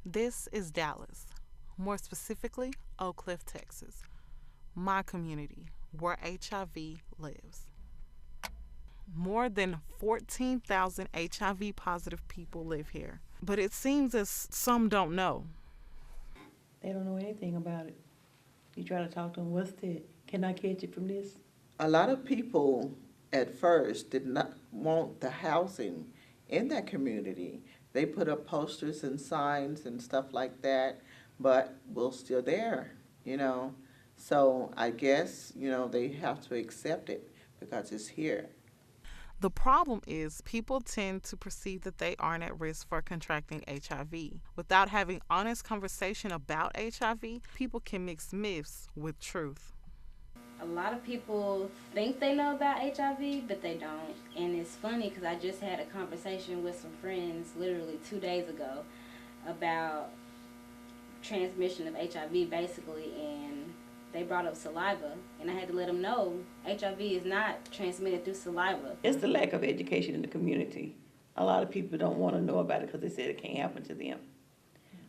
This is Dallas, more specifically, Oak Cliff, Texas, my community where HIV lives. More than 14,000 HIV positive people live here, but it seems as some don't know. They don't know anything about it. You try to talk to them, what's that? Can I catch it from this? A lot of people at first did not want the housing in that community. They put up posters and signs and stuff like that, but we're still there, you know. So I guess, they have to accept it because it's here. The problem is people tend to perceive that they aren't at risk for contracting HIV. Without having honest conversation about HIV, people can mix myths with truth. A lot of people think they know about HIV, but they don't. And it's funny because I just had a conversation with some friends literally 2 days ago about transmission of HIV basically, and they brought up saliva, and I had to let them know HIV is not transmitted through saliva. It's the lack of education in the community. A lot of people don't want to know about it because they said it can't happen to them.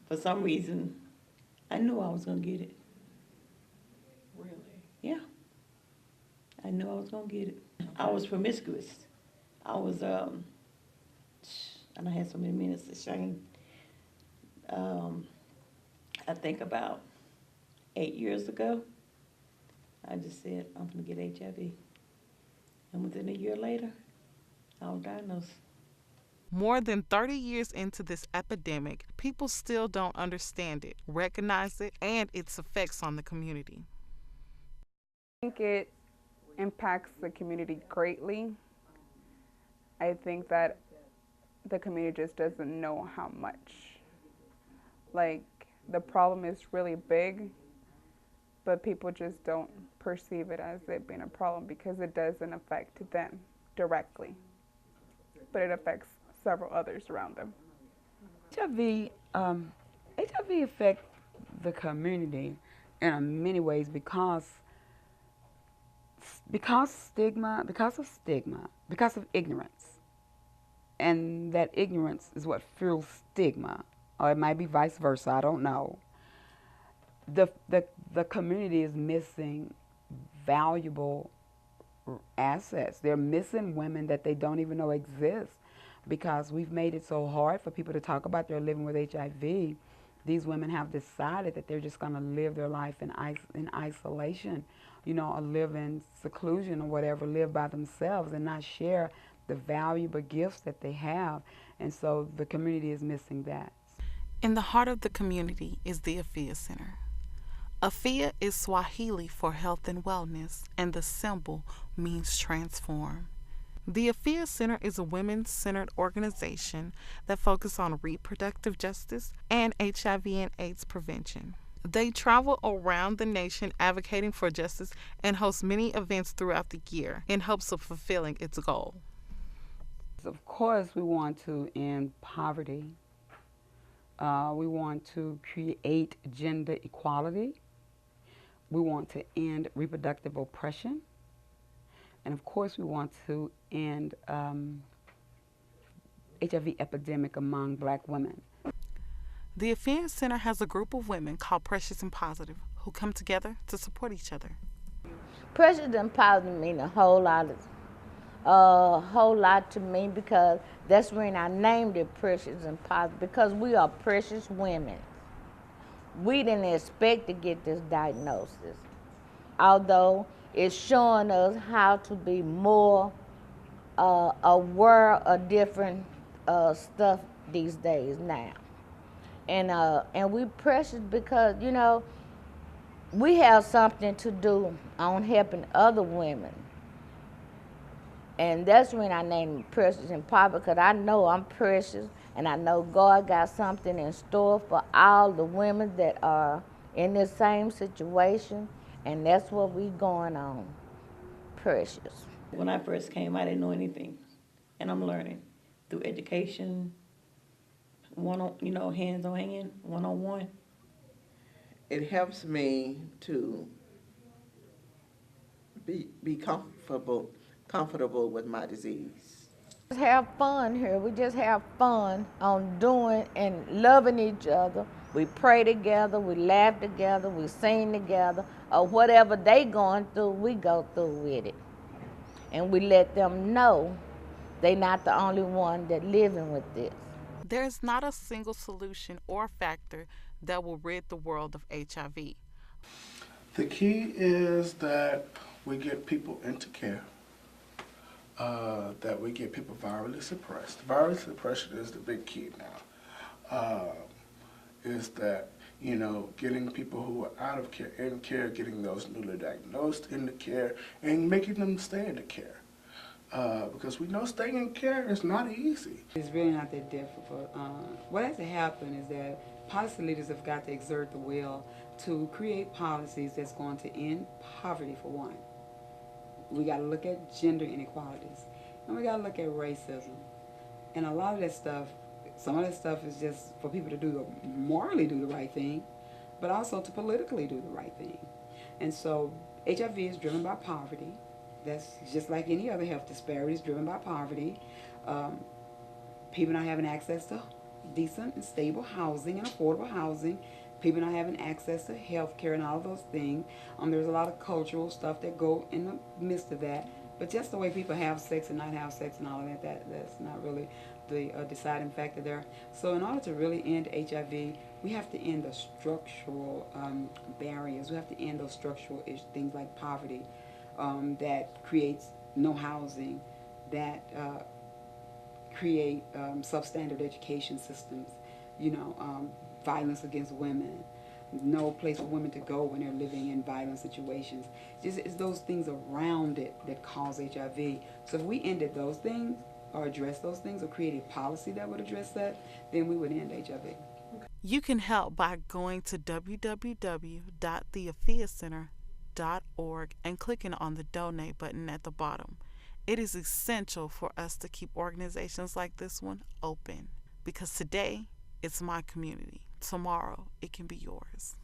For some reason, I knew I was going to get it. Really? Yeah. I knew I was going to get it. I was promiscuous. And I had so many minutes to shame. I think about 8 years ago, I just said, I'm going to get HIV. And within a year later, I was diagnosed. More than 30 years into this epidemic, people still don't understand it, recognize it, and its effects on the community. I think it impacts the community greatly. I think that the community just doesn't know how much. Like, the problem is really big, but people just don't perceive it as it being a problem because it doesn't affect them directly, but it affects several others around them. HIV affect the community in many ways because of stigma, because of ignorance, and that ignorance is what fuels stigma, or it might be vice versa. I don't know. The community is missing valuable assets. They're missing women that they don't even know exist because we've made it so hard for people to talk about their living with HIV. These women have decided that they're just going to live their life in isolation, or live in seclusion or whatever, live by themselves and not share the valuable gifts that they have. And so the community is missing that. In the heart of the community is the Afiya Center. Afiya is Swahili for health and wellness, and the symbol means transform. The Afiya Center is a women-centered organization that focuses on reproductive justice and HIV and AIDS prevention. They travel around the nation advocating for justice and host many events throughout the year in hopes of fulfilling its goal. Of course, we want to end poverty. We want to create gender equality. We want to end reproductive oppression. And of course, we want to end HIV epidemic among Black women. The Afiya Center has a group of women called Precious and Positive who come together to support each other. Precious and positive mean a whole lot to me because that's when I named it Precious and Positive, because we are precious women. We didn't expect to get this diagnosis, although it's showing us how to be more aware of different stuff these days now. And we precious because, we have something to do on helping other women. And that's when I named it Precious and Popular, because I know I'm precious, and I know God got something in store for all the women that are in the same situation, and that's what we going on, precious. When I first came, I didn't know anything, and I'm learning through education, hands on hand, one-on-one. It helps me to be comfortable with my disease. Have fun here. We just have fun on doing and loving each other. We pray together, we laugh together, we sing together, or whatever they going through, we go through with it. And we let them know they not the only one that living with this. There is not a single solution or factor that will rid the world of HIV. The key is that we get people into care, that we get people virally suppressed. Viral suppression is the big key now. Is that, getting people who are out of care, in care, getting those newly diagnosed into care, and making them stay into care. Because we know staying in care is not easy. It's really not that difficult. What has to happen is that policy leaders have got to exert the will to create policies that's going to end poverty, for one. We got to look at gender inequalities, and we got to look at racism. And a lot of that stuff, some of that stuff is just for people to morally do the right thing, but also to politically do the right thing. And so HIV is driven by poverty. That's just like any other health disparities, driven by poverty. People not having access to decent and stable housing and affordable housing. People not having access to health care and all of those things. There's a lot of cultural stuff that go in the midst of that. But just the way people have sex and not have sex and all of that's not really the deciding factor there. So in order to really end HIV, we have to end the structural barriers. We have to end those structural things like poverty that creates no housing, that create substandard education systems, violence against women, no place for women to go when they're living in violent situations. It's those things around it that cause HIV. So if we ended those things, or address those things, or create a policy that would address that, then we would end HIV. You can help by going to www.theafiyacenter.org and clicking on the donate button at the bottom. It is essential for us to keep organizations like this one open, because today it's my community. Tomorrow it can be yours.